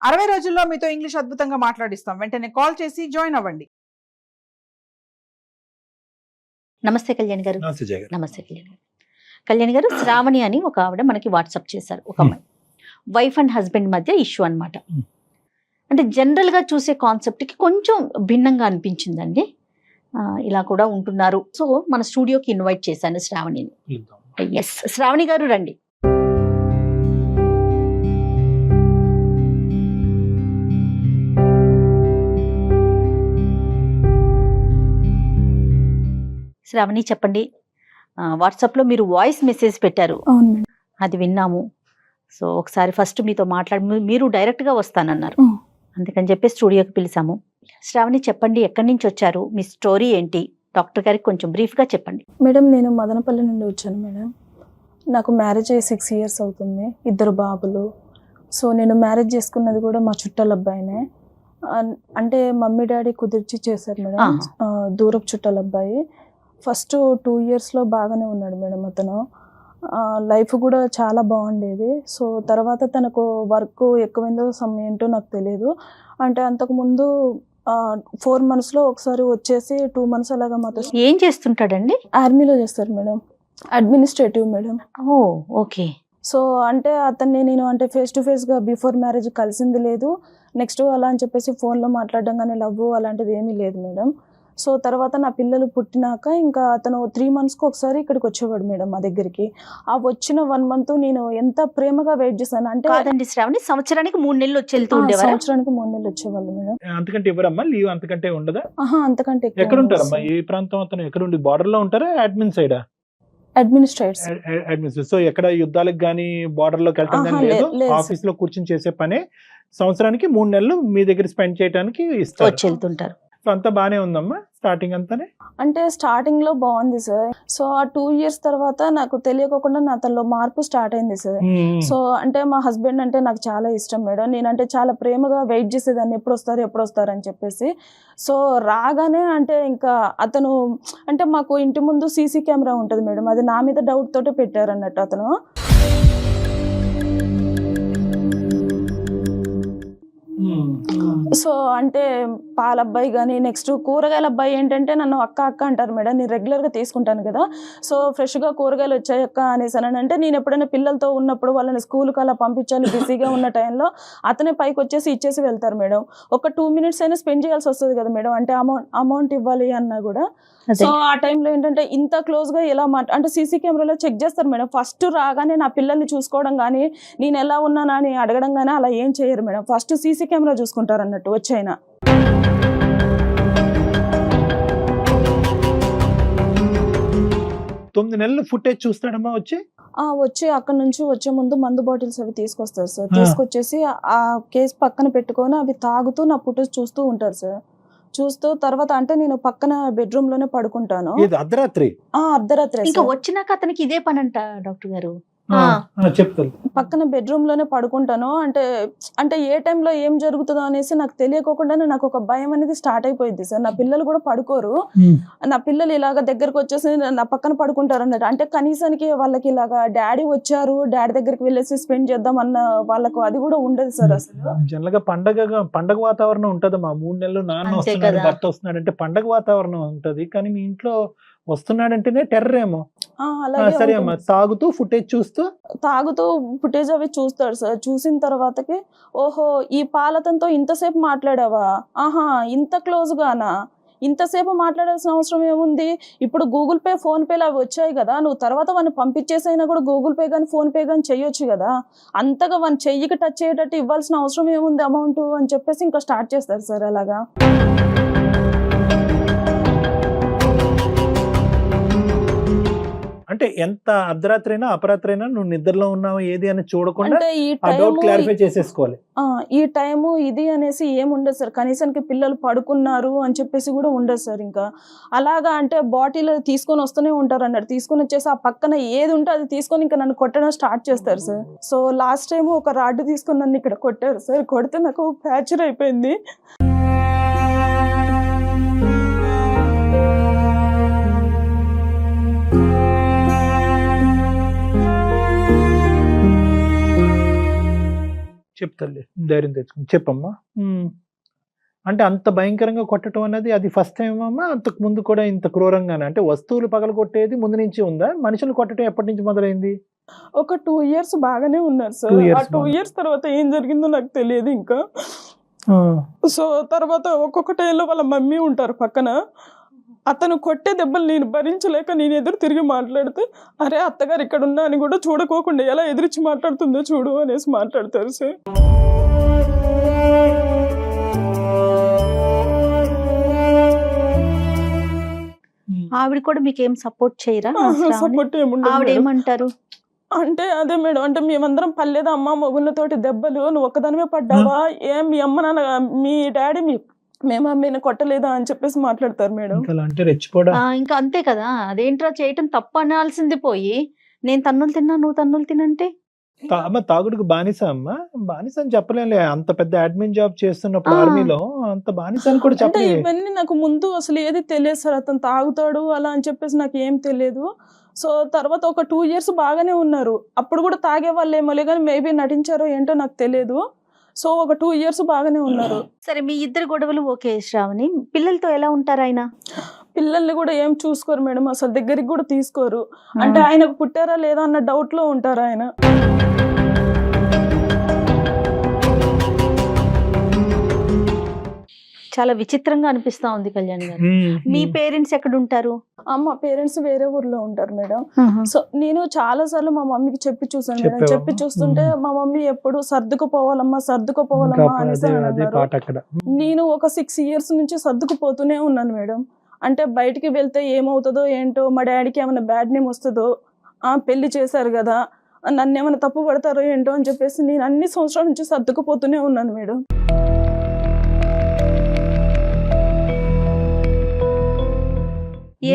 60 రోజుల్లో మీతో ఇంగ్లీష్ అద్భుతంగా మాట్లాడిస్తాం. వెంటనే కాల్ చేసి జాయిన్ అవ్వండి. నమస్తే కళ్యాణ్ గారు. నమస్తే జయ గారు. నమస్తే కళ్యాణ్ గారు. కళ్యాణ్ గారు, శ్రావణి అని ఒక ఆవిడ మనకి వాట్సాప్ చేశారు. ఒక అమ్మాయి వైఫ్ అండ్ హస్బెండ్ మధ్య ఇష్యూ అన్నమాట. అంటే జనరల్ గా చూసే కాన్సెప్ట్ కి కొంచెం భిన్నంగా అనిపించిందండి. ఇలా కూడా ఉంటున్నారు. సో మన స్టూడియోకి ఇన్వైట్ చేశాను శ్రావణిని. ఎస్, శ్రావణి గారు రండి. శ్రావణి చెప్పండి. వాట్సాప్లో మీరు వాయిస్ మెసేజ్ పెట్టారు. అవును మేడం. అది విన్నాము. సో ఒకసారి ఫస్ట్ మీతో మాట్లాడి మీరు డైరెక్ట్గా వస్తానన్నారు. అందుకని చెప్పి స్టూడియోకి పిలిచాము. శ్రావణి చెప్పండి, ఎక్కడి నుంచి వచ్చారు, మీ స్టోరీ ఏంటి, డాక్టర్ గారికి కొంచెం బ్రీఫ్గా చెప్పండి. మేడం, నేను మదనపల్లి నుండి వచ్చాను మేడం. నాకు మ్యారేజ్ అయ్యి 6 years అవుతుంది. 2 బాబులు. సో నేను మ్యారేజ్ చేసుకున్నది కూడా మా చుట్టాల అబ్బాయినే. అంటే మమ్మీ డాడీ కుదిర్చి చేశారు మేడం. దూరపు చుట్టాల అబ్బాయి. ఫస్ట్ 2 yearsలో బాగానే ఉన్నాడు మేడం. అతను లైఫ్ కూడా చాలా బాగుండేది. సో తర్వాత తనకు వర్క్ ఎక్కువైందో ఏంటో నాకు తెలియదు. అంటే అంతకుముందు 4 monthsలో ఒకసారి వచ్చేసి 2 months అలాగా మాతో. ఏం చేస్తుంటాడండి? ఆర్మీలో చేస్తారు మేడం, అడ్మినిస్ట్రేటివ్ మేడం. ఓ ఓకే. సో అంటే అతన్ని నేను అంటే ఫేస్ టు ఫేస్గా బిఫోర్ మ్యారేజ్ కలిసింది లేదు. నెక్స్ట్ అలా అని చెప్పేసి ఫోన్లో మాట్లాడడం కానీ లవ్ అలాంటిది ఏమీ లేదు మేడం. సో తర్వాత నా పిల్లలు పుట్టినాక ఇంకా అతను 3 monthsకి ఒకసారి ఇక్కడికి వచ్చేవాడు మేడం మా దగ్గరికి. ఆ వచ్చిన 1 month నేను ఎంత ప్రేమగా వెయిట్ చేశాను అంటే. కాదండి శ్రావణి, సంవత్సరానికి 3 నెలలు వచ్చి వెళ్తూ ఉండేవారు. సంవత్సరానికి 3 నెలలు వచ్చేవాళ్ళు మేడం. అంతకంటే ఇవ్వరమ్మా లీవ్? అంతకంటే ఉండదా? అంతకంటే ఎక్కువ. ఎక్కడ ఉంటారమ్మా? ఏ ప్రాంతం అతను? ఎక్కడ ఉండి బార్డర్ లో ఉంటారా అడ్మిన్ సైడా? అడ్మినిస్ట్రేటర్. సో ఎక్కడ యుద్ధాలకు గానీ బార్డర్ లోకి వెళ్ళటం కానీ లేదు. ఆఫీస్ లో కూర్చొని చేసే పనే. సంవత్సరానికి 3 నెలలు మీ దగ్గర స్పెండ్ చేయడానికి ఇస్తారు. వచ్చి వెళ్తుంటారు. సో అంతా బానే ఉందమ్మా స్టార్టింగ్ అంతానే? అంటే స్టార్టింగ్ లో బాగుంది సార్. సో ఆ 2 years తర్వాత నాకు తెలియకోకుండా నా తనలో మార్పు స్టార్ట్ అయింది సార్. సో అంటే మా హస్బెండ్ అంటే నాకు చాలా ఇష్టం మేడం. నేనంటే చాలా ప్రేమగా వెయిట్ చేసేదాన్ని, ఎప్పుడు వస్తారు అని చెప్పేసి. సో రాగానే అంటే ఇంకా అతను అంటే మాకు ఇంటి ముందు సీసీ కెమెరా ఉంటుంది మేడం. అది నా మీద డౌట్ తోటే పెట్టారు అన్నట్టు అతను. సో అంటే పాల అబ్బాయి కానీ నెక్స్ట్ కూరగాయల అబ్బాయి ఏంటంటే నన్ను అక్క అంటారు మేడం. నేను రెగ్యులర్గా తీసుకుంటాను కదా. సో ఫ్రెష్గా కూరగాయలు వచ్చాయి అక్క అనేసి అంటే నేను ఎప్పుడైనా పిల్లలతో ఉన్నప్పుడు వాళ్ళని స్కూల్కి అలా పంపించాలి బిజీగా ఉన్న టైంలో అతనే పైకి వచ్చేసి ఇచ్చేసి వెళ్తారు మేడం. ఒక 2 minutes అయినా స్పెండ్ చేయాల్సి వస్తుంది కదా మేడం. అంటే అమౌంట్ ఇవ్వాలి అన్నా కూడా. సో ఆ టైంలో ఏంటంటే ఇంత క్లోజ్గా ఎలా అంటే సీసీ కెమెరాలో చెక్ చేస్తారు మేడం. ఫస్ట్ రాగానే నా పిల్లల్ని చూసుకోవడం కానీ నేను ఎలా ఉన్నానా అని అడగడం కానీ అలా ఏం చేయరు మేడం. ఫస్ట్ సీసీ కెమెరా చూసుకుంటారు అన్నట్టు వచ్చైనా. 9 నెలలు ఫుటేజ్ చూస్తాడమ్మా వచ్చి అక్కడ నుంచి వచ్చే ముందు మందు బాటిల్స్ అవి తీసుకొస్తారు సార్. తీసుకొచ్చేసి ఆ కేసు పక్కన పెట్టుకొని అవి తాగుతూ నా ఫుటేజ్ చూస్తూ ఉంటారు సార్. చూస్తూ తర్వాత అంటే నేను పక్కన బెడ్రూమ్ లోనే పడుకుంటాను. అర్ధరాత్రి ఇంకా వచ్చినాక అతనికి ఇదే పని అంట డాక్టర్ గారు. చెప్తారు. పక్కన బెడ్రూమ్ లోనే పడుకుంటాను. అంటే ఏ టైంలో ఏం జరుగుతుందో అనేసి నాకు తెలియకోకుండానే నాకు ఒక భయం అనేది స్టార్ట్ అయిపోయింది సార్. నా పిల్లలు కూడా పడుకోరు. నా పిల్లలు ఇలాగ దగ్గరకు వచ్చేసి నా పక్కన పడుకుంటారు అన్నట్టు. అంటే కనీసానికి వాళ్ళకి ఇలాగా డాడీ వచ్చారు, డాడీ దగ్గరికి వెళ్ళేసి స్పెండ్ చేద్దాం అన్న వాళ్ళకు అది కూడా ఉండదు సార్. అసలు జనరల్ గా పండగ వాతావరణం ఉంటదమ్మా. 3 నెలలు నాన్న వస్తున్నాడు, భర్త వస్తున్నాడు అంటే పండగ వాతావరణం ఉంటది. కానీ మీ ఇంట్లో వస్తున్నాడంటేనే టెర్రర్ ఏమో. సరే అమ్మా, తాగుతూ ఫుటేజ్ అవి చూస్తాడు సార్. చూసిన తర్వాతకి ఓహో ఈ పాలతంతో ఇంతసేపు మాట్లాడావా, ఇంత క్లోజ్ గానా, ఇంతసేపు మాట్లాడాల్సిన అవసరం ఏముంది, ఇప్పుడు గూగుల్ పే ఫోన్ పేలు అవి వచ్చాయి కదా, నువ్వు తర్వాత వాడిని పంపించేసైనా కూడా గూగుల్ పే కానీ ఫోన్ పే కానీ చెయ్యొచ్చు కదా, అంతగా వాడిని చెయ్యికి టచ్ అయ్యేటట్టు ఇవ్వాల్సిన అవసరం ఏముంది అమౌంట్ అని చెప్పేసి ఇంకా స్టార్ట్ చేస్తారు సార్ అలాగా. అంటే ఎంత అర్ధరాత్రి అయినా అపరాత్రి అయినా నువ్వు నిద్రలో ఉన్నావు ఏది అని చూడకుండా క్లారిఫై చేసేసుకోవాలి. ఈ టైము ఇది అనేసి ఏముండదు సార్. కనీసానికి పిల్లలు పడుకున్నారు అని చెప్పేసి కూడా ఉండదు సార్. ఇంకా అలాగా అంటే బాటిల్ తీసుకొని వస్తూనే ఉంటారు అన్నట్టు. తీసుకొని వచ్చేసి ఆ పక్కన ఏది ఉంటే అది తీసుకొని ఇంకా నన్ను కొట్టడం స్టార్ట్ చేస్తారు సార్. సో లాస్ట్ టైం ఒక రాడ్ తీసుకొని నన్ను ఇక్కడ కొట్టారు సార్. కొడితే నాకు ఫ్రాక్చర్ అయిపోయింది. చెప్తాలే, ధైర్యం తెచ్చుకుని చెప్పమ్మా. అంటే అంత భయంకరంగా కొట్టడం అనేది అది ఫస్ట్ టైం అమ్మా? అంతకు ముందు కూడా ఇంత క్రూరంగానే, అంటే వస్తువులు పగలగొట్టేది ముందు నుంచి ఉందా? మనుషులు కొట్టడం ఎప్పటి నుంచి మొదలైంది? ఒక 2 years బాగానే ఉన్నారు సార్. 2 years ఆ 2 years తర్వాత ఏం జరిగిందో నాకు తెలియదు ఇంకా. సో తర్వాత ఒక్కొక్క టైంలో వాళ్ళ మమ్మీ ఉంటారు పక్కన. అతను కొట్టే దెబ్బలు నేను భరించలేక నేను ఎదురు తిరిగి మాట్లాడితే, అరే అత్తగారు ఇక్కడ ఉన్నా అని కూడా చూడకోకుండా ఎలా ఎదిరించి మాట్లాడుతుందో చూడు అనేసి మాట్లాడతారు సార్. ఆవిడ కూడా మీకు ఏం సపోర్ట్ చేయరా? సపోర్ట్ ఏముండదు ఆవిడ మేడం. ఏమంటారు? అంటే అదే మేడం, అంటే మేమందరం పర్లేదు అమ్మ మొగుళ్ళతోటి దెబ్బలు నువ్వు ఒక్కదానివే పడ్డావా, ఏం మీ అమ్మ నాన్న మీ డాడీ మేమమ్మీని కొట్టలేదా అని చెప్పేసి మాట్లాడతారు మేడం. ఇంకా అలా అంటే రెచ్చిపోవడం. ఇంకా అంతే కదా, అదేంట్రా చేయటం తప్పు అనాల్సింది పోయి నేను తన్నులు తిన్నా నువ్వు తన్నులు తినంటే. అమ్మ తాగుడుకు బానిస అమ్మా? బానిస అని చెప్పలేంలే, అంత పెద్ద అడ్మిన్ జాబ్ చేస్తున్నప్పుడు ఆర్మీలో అంత బానిస అని కూడా అంటే చెప్పలేదు. ఇవన్నీ నాకు ముందు అసలు ఏది తెలియదు సార్, అతను తాగుతాడు అలా అని చెప్పేసి నాకు ఏం తెలియదు. సో తర్వాత ఒక 2 years బాగానే ఉన్నారు. అప్పుడు కూడా తాగే వాళ్ళు ఏమోలే కానీ మేబీ నటించారో ఏంటో నాకు తెలియదు. సో ఒక 2 years బాగానే ఉన్నారు. సరే, మీ ఇద్దరు గొడవలు ఓకే శ్రావణి, పిల్లలతో ఎలా ఉంటారు ఆయన? పిల్లల్ని కూడా ఏం చూసుకోరు మేడం, అసలు దగ్గరికి కూడా తీసుకోరు. అంటే ఆయనకు పుట్టారా లేదా అన్న డౌట్ లో ఉంటారు ఆయన. చాలా విచిత్రంగా అనిపిస్తా ఉంది కళ్యాణ్ గారు. మీ పేరెంట్స్ ఎక్కడ ఉంటారు? మా పేరెంట్స్ వేరే ఊర్లో ఉంటారు మేడం. సో నేను చాలా సార్లు మా మమ్మీకి చెప్పి చూసాను మేడం. చెప్పావా? చెప్పి చూస్తుంటే మా మమ్మీ ఎప్పుడు సర్దుకుపోవాలమ్మా సర్దుకుపోవాలమ్మా అనేసి అన్నారు. నేను ఒక 6 years నుంచి సర్దుకుపోతూనే ఉన్నాను మేడం. అంటే బయటికి వెళ్తే ఏమవుతుందో ఏంటో, మా డాడీకి ఏమైనా బ్యాడ్ నేమ్ వస్తుందో, పెళ్లి చేశారు కదా నన్ను ఏమైనా తప్పు పడతారో ఏంటో అని చెప్పేసి నేను అన్ని సంవత్సరాల నుంచి సర్దుకుపోతూనే ఉన్నాను మేడం.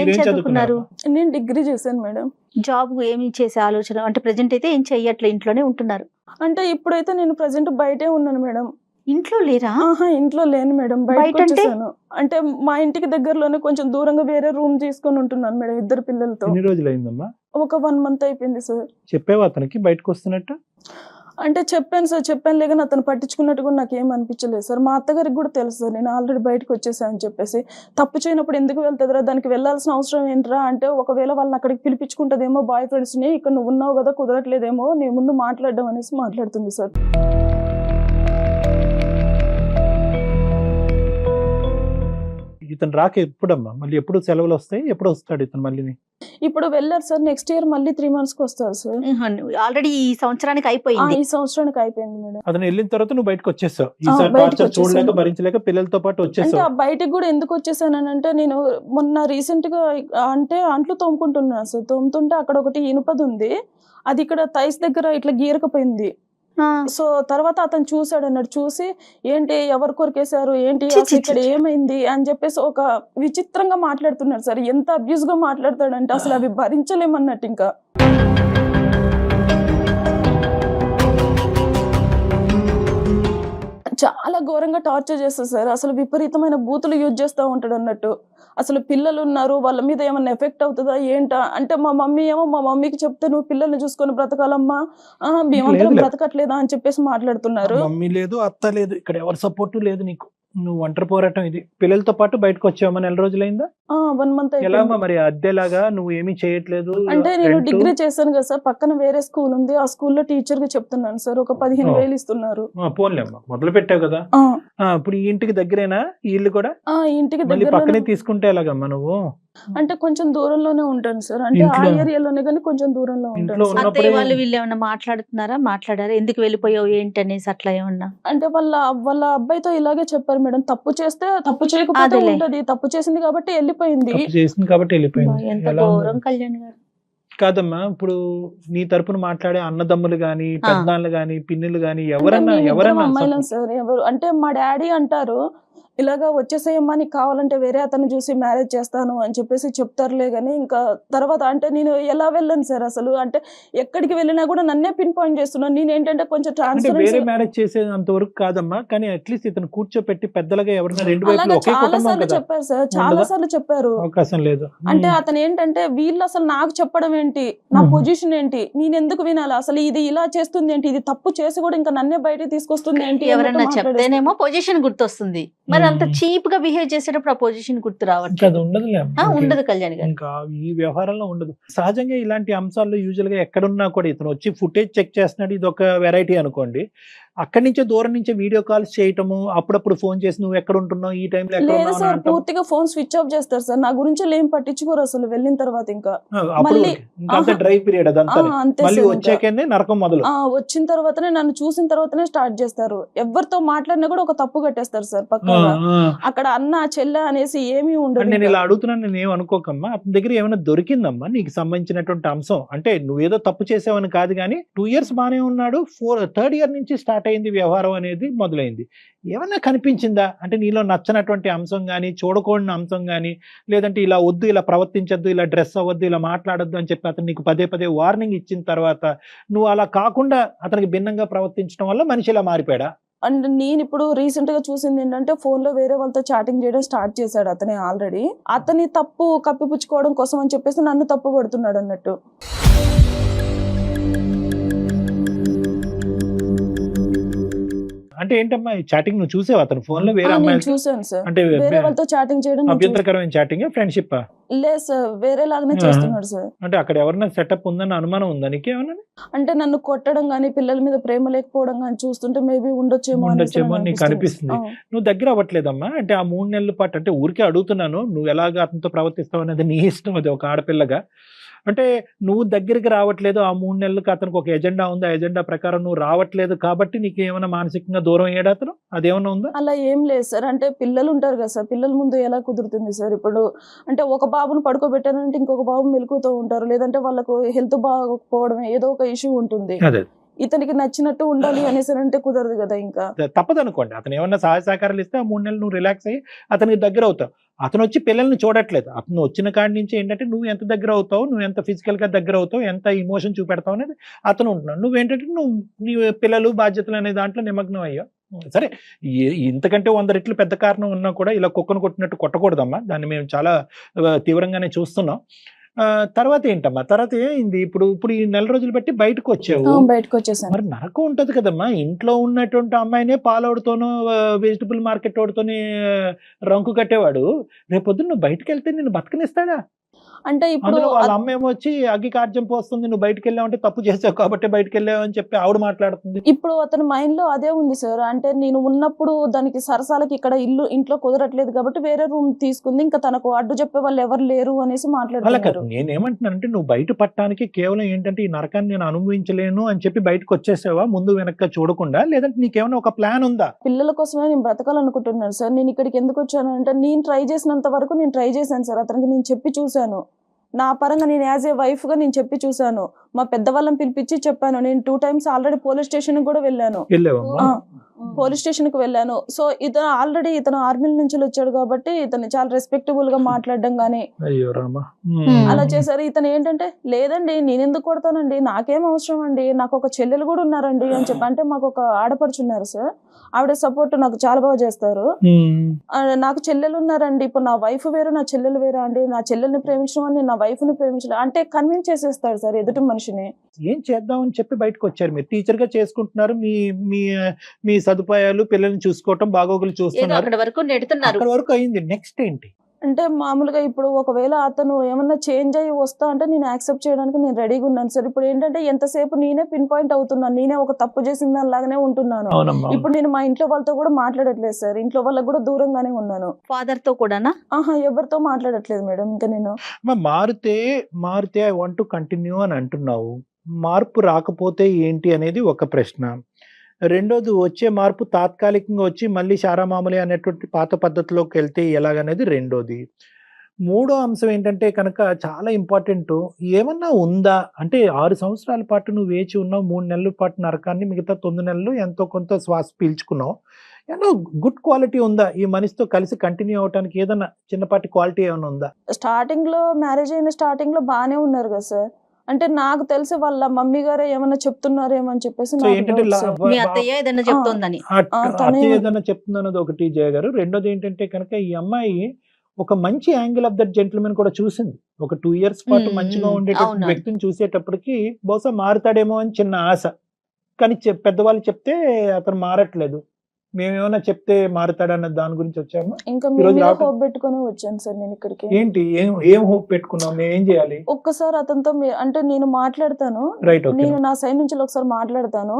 ఏం చదువుకున్నారు? నేను డిగ్రీ చేశాను మేడం. జాబ్ ఏమి చేసే ఆలోచన అంటే ప్రెజెంట్ అయితే ఏం చెయ్యట్లే, ఇంట్లోనే ఉంటున్నారు? అంటే ఇప్పుడైతే నేను ప్రెసెంట్ బయటే ఉన్నాను మేడం. ఇంట్లో లేరా? ఇంట్లో లేను మేడం, బయటకు వచ్చేసాను. అంటే మా ఇంటికి దగ్గరలోనే కొంచెం దూరంగా వేరే రూమ్ తీసుకొని ఉంటున్నాను మేడం 2 పిల్లలతో. ఎన్ని రోజులు అయిందమ్మా? ఒక 1 month అయిపోయింది సార్. చెప్పావా అతనికి బయటకు వస్తున్నట్టు? అంటే చెప్పాను సార్, చెప్పాను లేక అతను పట్టించుకున్నట్టు కూడా నాకు ఏం అనిపించలేదు సార్. మా అత్తగారికి కూడా తెలుసు సార్ నేను ఆల్రెడీ బయటకు వచ్చేసాను అని చెప్పేసి. తప్పు చేయనప్పుడు ఎందుకు వెళ్తుందిరా, దానికి వెళ్ళాల్సిన అవసరం ఏంట్రా అంటే, ఒకవేళ వాళ్ళని అక్కడికి పిలిపించుకుంటుందేమో బాయ్ ఫ్రెండ్స్ని, ఇక్కడ నువ్వు ఉన్నావు కదా కుదరట్లేదేమో నీ ముందు మాట్లాడడం అనేసి మాట్లాడుతుంది సార్. ఇతను రాక ఎప్పుడమ్మా? మళ్ళీ ఎప్పుడు సెలవులు వస్తాయి? ఎప్పుడు వస్తాడు ఇతను మళ్ళీ? ఇప్పుడు వెళ్ళారు సార్, నెక్స్ట్ ఇయర్ మళ్ళీ 3 months కి వస్తారు సార్. ఆల్రెడీ ఈ సంవత్సరానికి అయిపోయింది. ఈ సంవత్సరానికి అయిపోయింది మేడం. అతను వెళ్ళిన తర్వాత నువ్వు బయటకు వచ్చేసావు. ఈసారి టార్చర్ చూడలేక భరించలేక పిల్లలతో పాటు అంటే వచ్చేసావు. బయటకు కూడా ఎందుకు వచ్చేసానంటే, నేను మొన్న రీసెంట్ గా అంటే అంట్లు తోముకుంటున్నాను సార్. తోముతుంటే అక్కడ ఒకటి ఇనుపది ఉంది, అది ఇక్కడ థైస్ దగ్గర ఇట్లా గీరకపోయింది. సో తర్వాత అతను చూసాడు అన్నాడు, చూసి ఏంటి ఎవరు కొరికేశారు ఏంటి అసలు ఇక్కడ ఏమైంది అని చెప్పేసి ఒక విచిత్రంగా మాట్లాడుతున్నాడు సార్. ఎంత అబ్యూస్ గా మాట్లాడతాడంటే అసలు అవి భరించలేమన్నట్టు. ఇంకా చాలా ఘోరంగా టార్చర్ చేస్తారు సార్. అసలు విపరీతమైన బూతులు యూజ్ చేస్తూ ఉంటాడు అన్నట్టు. అసలు పిల్లలు ఉన్నారు, వాళ్ళ మీద ఏమన్నా ఎఫెక్ట్ అవుతుందా ఏంటా అంటే, మా మమ్మీ ఏమో మా మమ్మీకి చెప్తే నువ్వు పిల్లల్ని చూసుకొని బ్రతకాలమ్మా, మేమందరం బ్రతకట్లేదా అని చెప్పేసి మాట్లాడుతున్నారు. మమ్మీ లేదు, అత్త లేదు, ఇక్కడ ఎవరి సపోర్టు లేదు నీకు, నువ్వు ఒంటరి పోరాటం ఇది. పిల్లలతో పాటు బయటకు వచ్చావా? 4 రోజులైందా? 1 month ఎలా మరి అద్దెలాగా నువ్వు ఏమీ చేయట్లేదు? అంటే నేను డిగ్రీ చేశాను కదా సార్, పక్కన వేరే స్కూల్ ఉంది, ఆ స్కూల్లో టీచర్ గా చెప్తున్నాను సార్. ఒక 15,000 ఇస్తున్నారు. పోన్లేమ్మా, మొదలు పెట్టావు కదా. ఇప్పుడు ఈ ఇంటికి దగ్గరేనా ఇల్లు కూడా? ఇంటికి మళ్ళీ దగ్గర పక్కనే తీసుకుంటే ఎలాగమ్మా నువ్వు? అంటే కొంచెం దూరంలోనే ఉంటాను సార్. అంటే ఆ ఏరియాలోనే కానీ కొంచెం దూరంలో ఉంటాను. అత్తయ్య వాళ్ళు వీళ్ళు ఏమన్నా మాట్లాడారా ఎందుకు వెళ్ళిపోయావు ఏంటి అనేసి అట్లా ఏమన్నా? అంటే వాళ్ళ అబ్బాయితో ఇలాగే చెప్పారు మేడం, తప్పు చేస్తే తప్పు చేయకపోతే ఉంటది, తప్పు చేసింది కాబట్టి వెళ్ళిపోయింది. చేసింది కాబట్టి వెళ్ళిపోయింది. ఎంత ఘోరం కళ్యాణ్ గారు. కాదమ్మా, ఇప్పుడు నీ తరపున మాట్లాడే అన్నదమ్ములు గాని, పెద్దనాన్నలు గాని, పిన్నులు గాని ఎవరన్నా అమ్మాయిలం సార్. ఎవరు అంటే మా డాడీ అంటారు, ఇలాగా వచ్చేసేయమ్మా నీకు కావాలంటే వేరే అతను చూసి మ్యారేజ్ చేస్తాను అని చెప్పేసి చెప్తారులే కానీ ఇంకా తర్వాత అంటే నేను ఎలా వెళ్ళాను సార్ అసలు అంటే ఎక్కడికి వెళ్ళినా కూడా నన్నే పిన్ పాయింట్ చేస్తున్నాను. నేను ఏంటంటే కొంచెం అంటే ట్రాన్స్పరెన్సీ వేరే మ్యారేజ్ చేసేంత వరకు కాదమ్మా, కానీ అట్లీస్ట్ ఇతను కూర్చోపెట్టి పెద్దలుగా ఎవరైనా రెండు వైపులు అలాగా ఒకే చాలా కుటుంబం సార్లు కదా, చెప్పారు సార్, చాలా ఉండదా? సార్లు చెప్పారు. అవకాశం లేదు. అంటే అతను ఏంటంటే వీళ్ళు అసలు నాకు చెప్పడం ఏంటి, నా పొజిషన్ ఏంటి, నేను ఎందుకు వినాలి, అసలు ఇది ఇలా చేస్తుంది ఏంటి, ఇది తప్పు చేసి కూడా ఇంకా నన్నే బయటకి తీసుకొస్తుంది ఏంటి ఎవరన్నా అన్నట్టు చెప్తేనేమో పొజిషన్ గుర్తొస్తుంది, మరి అంత చీప్ గా బిహేవ్ చేసేటప్పుడు ఆ పొజిషన్ గుర్తు ఇంకా రావట్లేదు. అది ఉండదులే అమ్మా. ఉండదు కళ్యాణ్ గారు. ఇంకా ఈ వ్యవహారంలో ఉండదు. సహజంగా ఇలాంటి అంశాల్లో యూజువల్ గా ఎక్కడున్నా కూడా ఇతను వచ్చి ఫుటేజ్ చెక్ చేస్తున్నాడు, ఇది ఒక వెరైటీ అనుకోండి. అక్కడి నుంచే దూరం నుంచే వీడియో కాల్స్ చేయటము, అప్పుడప్పుడు ఫోన్ చేసి నువ్వు ఎక్కడ ఉంటున్నావు, ఈ టైంలో ఎక్కడ లేదు ఉన్నావు సార్, అని అంటాం. పూర్తిగా ఫోన్ స్విచ్ ఆఫ్ చేస్తారు సార్, నా గురించి ఏం పట్టించుకోరు అసలు వెళ్ళిన తర్వాత ఇంకా. అప్పుడు మళ్ళీ ఇంకా అంతే ఆహా. డ్రై పీరియడ్ అదంతా. అంతే మళ్ళీ సార్ ఇంకా. వచ్చాకనే నరకం మొదలు. వచ్చిన తర్వాతనే నన్ను చూసిన తర్వాతనే స్టార్ట్ చేస్తారు. ఎవరితో మాట్లాడినా కూడా ఒక తప్పు కట్టేస్తారు సార్ పక్కగా. అక్కడ అన్న చెల్లె అనేసి ఏమీ ఉండదు నేను ఇంకా. ఇలా అడుగుతున్నాను, నేను ఏం అనుకోకమ్మా. అతని దగ్గర ఏమైనా దొరికిందమ్మా నీకు సంబంధించినటువంటి అంశం? అంటే నువ్వేదో తప్పు చేసావని కాదు, కానీ 2 years బానే ఉన్నాడు, 3rd year నుంచి స్టార్ట్ అయింది వ్యవహారం అనేది మొదలైంది. ఏమన్నా కనిపించిందా అంటే నీలో నచ్చనటువంటి అంశం కానీ, చూడకూడని అంశం కానీ, లేదంటే ఇలా వద్దు, ఇలా ప్రవర్తించద్దు, ఇలా డ్రెస్ అవ్వద్దు, ఇలా మాట్లాడొద్దు అని చెప్పి అతను నీకు పదే పదే వార్నింగ్ ఇచ్చిన తర్వాత నువ్వు అలా కాకుండా అతనికి భిన్నంగా ప్రవర్తించడం వల్ల మనిషి ఇలా మారిపోయాడా? అండ్ నేను ఇప్పుడు రీసెంట్ గా చూసింది ఏంటంటే ఫోన్ లో వేరే వాళ్ళతో చాటింగ్ చేయడం స్టార్ట్ చేశాడు అతనే ఆల్రెడీ. అతని తప్పు కప్పిపుచ్చుకోవడం కోసం అని చెప్పేసి నన్ను తప్పు పడుతున్నాడు అన్నట్టు. అంటే ఏంటమ్మా ఈ చాటింగ్ నువ్వు చూసావు అతను ఫోన్ లో వేరే నేను అమ్మాయి? చూసాను సార్, అంటే వేరే వాళ్ళతో చాటింగ్ చేయడం నేను అభ్యంతరకరమైన చాటింగ్, ఫ్రెండ్షిప్? లేదు సార్, వేరే లాగానే చేస్తున్నాడు సార్. అంటే అక్కడ ఎవరైనా సెటప్ ఉందని అనుమానం ఉందా నీకేమన్నా? అంటే నన్ను కొట్టడం గానీ, పిల్లల మీద ప్రేమ లేకపోవడం గానీ చూస్తుంటే మేబీ ఉండొచ్చేమో నీకు అనిపిస్తుంది. నువ్వు దగ్గర అవ్వట్లేదమ్మా. అంటే ఆ 3 నెలల పాటు, అంటే ఊరికే అడుగుతున్నాను, నువ్వు ఎలాగ అతనితో ప్రవర్తిస్తావు అనేది నీ ఇష్టం, అది ఒక ఆడపిల్లగా. అంటే నువ్వు దగ్గరికి రావట్లేదు, ఆ 3 నెలలకు అతనికి ఒక ఎజెండా ఉంది, ఆ ఎజెండా ప్రకారం నువ్వు రావట్లేదు కాబట్టి నీకు ఏమైనా మానసికంగా దూరం అయ్యాడు అతను? అదేమన్నా ఉందా? అలా ఏం లేదు సార్. అంటే పిల్లలు ఉంటారు కదా సార్, పిల్లల ముందు ఎలా కుదురుతుంది సార్? ఇప్పుడు అంటే ఒక బాబును పడుకోబెట్టానంటే ఇంకొక బాబు మెలుకుతూ ఉంటారు, లేదంటే వాళ్ళకు హెల్త్ బాగోకపోవడం ఏదో ఒక ఇష్యూ ఉంటుంది. అదే ఇతనికి నచ్చినట్టు ఉండాలి అనేసి అంటే కుదరదు కదా ఇంకా. తప్పదు అనుకోండి. అతను ఏమన్నా సహాయ సహకారాలు ఇస్తే ఆ 3 నెలలు నువ్వు రిలాక్స్ అయ్యి అతనికి దగ్గర అవుతావు. అతను వచ్చి పిల్లల్ని చూడట్లేదు. అతను వచ్చిన కాడి నుంచి ఏంటంటే నువ్వు ఎంత దగ్గర అవుతావు, నువ్వు ఎంత ఫిజికల్ గా దగ్గర అవుతావు, ఎంత ఇమోషన్ చూపెడతావు అనేది అతను ఉంటున్నావు. నువ్వేంటంటే నీ పిల్లలు బాధ్యతలు అనే దాంట్లో నిమగ్నం అయ్యావు. సరే, ఇంతకంటే 100 రెట్లు పెద్ద కారణం ఉన్నా కూడా ఇలా కుక్కను కొట్టినట్టు కొట్టకూడదమ్మా. దాన్ని మేము చాలా తీవ్రంగానే చూస్తున్నాం. తర్వాత ఏంటమ్మా, తర్వాత ఏంది? ఇప్పుడు ఈ 1 నెల రోజులు బట్టి బయటకు వచ్చావు, బయటకు వచ్చేసాను. మరి నరకం ఉంటది కదమ్మా. ఇంట్లో ఉన్నటువంటి అమ్మాయినే పాలవుడితోనూ వెజిటబుల్ మార్కెట్ వాడితోని రంకు కట్టేవాడు రేపొద్దు నువ్వు బయటకు వెళ్తే నిన్ను బతకనిస్తాడా? అంటే ఇప్పుడు అందులో వాళ్ళ అమ్మ ఏమో వచ్చి అగ్గి కార్జ్యం పోస్తుంది, నువ్వు బయటకు వెళ్ళావంటే తప్పు చేసావు కాబట్టి బయటకు వెళ్ళావు అని చెప్పి ఆవిడ మాట్లాడుతుంది. ఇప్పుడు అతని మైండ్ లో అదే ఉంది సార్. అంటే నేను ఉన్నప్పుడు దానికి సరసాలకి ఇక్కడ ఇంట్లో కుదరట్లేదు కాబట్టి వేరే రూమ్ తీసుకుంది, ఇంకా తనకు అడ్డు చెప్పే వాళ్ళు ఎవరు లేరు అనేసి అలా మాట్లాడుతున్నారు. కాదు, నేనేమంటున్నానంటే నువ్వు బయట పట్టడానికి కేవలం ఏంటంటే ఈ నరకాన్ని నేను అనుభవించలేను అని చెప్పి బయటకు వచ్చేసావా ముందు వెనక్కి చూడకుండా, లేదంటే నీకేమైనా ఒక ప్లాన్ ఉందా? పిల్లల కోసమే నేను బ్రతకాలనుకుంటున్నాను సార్. నేను ఇక్కడికి ఎందుకు వచ్చాను అంటే నేను ట్రై చేసినంత వరకు నేను ట్రై చేశాను సార్. అతనికి నేను చెప్పి చూశాను, నా పరంగా నేను యాజ్ ఏ వైఫ్ గా నేను చెప్పి చూశాను. మా పెద్దవాళ్ళని పిలిపించి చెప్పాను. నేను 2 times ఆల్రెడీ పోలీస్ స్టేషన్ కూడా వెళ్ళాను. పోలీస్ స్టేషన్ కి వెళ్ళాను. సో ఇతను ఆర్మీ నుంచి వచ్చాడు కాబట్టి ఇతను చాలా రెస్పెక్టబుల్ గా మాట్లాడడం గానీ అలా చేశారు. ఇతను ఏంటంటే లేదండి నేను ఎందుకు కొడతానండి, నాకేం అవసరం అండి, నాకు ఒక చెల్లెలు కూడా ఉన్నారండి అని చెప్పి. అంటే మాకు ఒక ఆడపడుచున్నారు సార్, ఆవిడ సపోర్ట్ నాకు చాలా బాగా చేస్తారు. నాకు చెల్లెలు ఉన్నారండి, ఇప్పుడు నా వైఫ్ వేరు నా చెల్లెలు వేరు అండి, నా చెల్లెల్ని ప్రేమించడం అని నా వైఫ్ ని ప్రేమించడం అంటే కన్విన్స్ చేసేస్తాడు సార్ ఎదుటి మనిషిని. ఏం చేద్దామని చెప్పి బయటకు వచ్చారు. మీరు టీచర్ గా చేసుకుంటున్నారు, మీ సదుపాయాలు, పిల్లల్ని చూసుకోవటం, బాగోగులు చూస్తున్నారు, అక్కడ వరకు నెడుతున్నారు. అక్కడ వరకు అయింది. నెక్స్ట్ ఏంటి అంటే మామూలుగా ఇప్పుడు ఒకవేళ అతను ఏమన్నా చేంజ్ అయ్యి వస్తా అంటే నేను యాక్సెప్ట్ చేయడానికి నేను రెడీగా ఉన్నాను సార్. ఇప్పుడు ఏంటంటే ఎంతసేపు నేనే పిన్ పాయింట్ అవుతున్నాను, నేనే ఒక తప్పు చేసిన దానిలాగానే ఉంటున్నాను. ఇప్పుడు నేను మా ఇంట్లో వాళ్ళతో కూడా మాట్లాడట్లేదు సార్, ఇంట్లో వాళ్ళకి కూడా దూరంగానే ఉన్నాను. ఫాదర్ తో కూడానా? ఎవరితో మాట్లాడట్లేదు మేడం. ఇంకా నేను మారితే ఐ వాంట్ టు కంటిన్యూ అని అంటున్నావు. మార్పు రాకపోతే ఏంటి అనేది ఒక ప్రశ్న. రెండోది, వచ్చే మార్పు తాత్కాలికంగా వచ్చి మళ్ళీ శారామామూలి అనేటువంటి పాత పద్ధతిలోకి వెళ్తే ఎలాగనేది రెండోది. మూడో అంశం ఏంటంటే కనుక చాలా ఇంపార్టెంట్, ఏమన్నా ఉందా అంటే 6 సంవత్సరాల పాటు నువ్వు వేచి ఉన్నావు, 3 నెలల పాటు నరకాన్ని, మిగతా 9 నెలలు ఎంతో కొంత శ్వాస పీల్చుకున్నావు. ఏమన్నా గుడ్ క్వాలిటీ ఉందా ఈ మనిషితో కలిసి కంటిన్యూ అవడానికి? ఏదన్నా చిన్నపాటి క్వాలిటీ ఏమైనా ఉందా? స్టార్టింగ్ లో మ్యారేజ్ అయిన స్టార్టింగ్ లో బాగానే ఉన్నారు కదా సార్. అంటే నాకు తెలిసి వాళ్ళ మమ్మీ గారే ఏమన్నా చెప్తున్నారేమో అని చెప్పేసి సో నాకు ఏంటంటే doubt సార్. మీ అత్తయ్య ఏదైనా చెప్తోందని. తనే- అతి ఏదైనా చెప్తుందన్నది ఒకటి జయ గారు. రెండోది ఏంటంటే కనుక ఈ అమ్మాయి ఒక మంచి యాంగిల్ ఆఫ్ దట్ జెంటిల్మెన్ కూడా చూసింది. ఒక 2 years పాటు మంచిగా ఉండేటటువంటి అవును. వ్యక్తిని చూసేటప్పటికి బహుశా మారుతాడేమో అని చిన్న ఆశ. కానీ పెద్దవాళ్ళు చెప్తే అతను మారట్లేదు. మేమేమైనా చెప్తే మారుతాడన్న దాని గురించి వచ్చాము. ఇంకా ఈ మీ రోజు మీద రావటం- హోప్ పెట్టుకొని వచ్చాను సార్ నేను ఇక్కడికి. ఏంటి ఏం హోప్ పెట్టుకున్నాం? మేము ఏం చేయాలి? ఒక్కసారి అతనితో అంటే నేను మాట్లాడతాను, రైట్, ఓకే. నేను నా సైడ్ నుంచి ఒకసారి మాట్లాడతాను.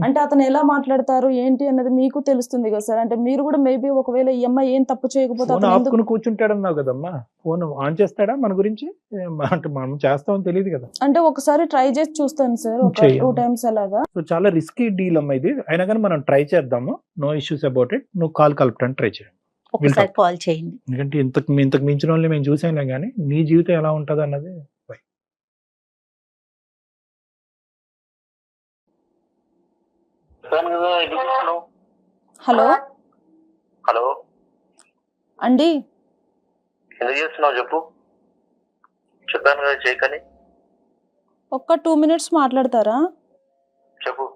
అంటే అతను ఎలా మాట్లాడతారు ఏంటి అన్నది మీకు తెలుస్తుంది కదా సార్. అంటే మీరు కూడా మేబీ ఒకవేళ ఈ అమ్మాయి ఏం తప్పు చేయకపోతే ఫోన్ అతను ఎందుకు ఆపుకుని కూర్చుంటాడన్నావు కదమ్మా. ఫోన్ ఆన్ చేస్తాడా మన గురించి? అంటే మనం చేస్తామని తెలియదు కదా. అంటే ఒకసారి ట్రై చేసి చూస్తాను సార్, ఒక చెయ్యమ్మా. 2 times అలాగా. సో చాలా రిస్కీ డీల్ అమ్మా ఇది. అయినా కానీ మనం ట్రై చేద్దాము. No issues about it. నువ్వు కాల్ కలపడానికి ట్రై చేయండి. ఒకసారి కాల్ చేయండి. ఎందుకంటే ఇంతకు మించిన వాళ్ళని మేము చూసాంలే కానీ నీ జీవితం ఎలా ఉంటుంది అన్నది. హలో హలో, అండి, ఎందుకు చేస్తున్నావు చెప్పు. చెప్పాను కదా చేయకని. ఒక్క 2 minutes మాట్లాడతారా? చెప్పు.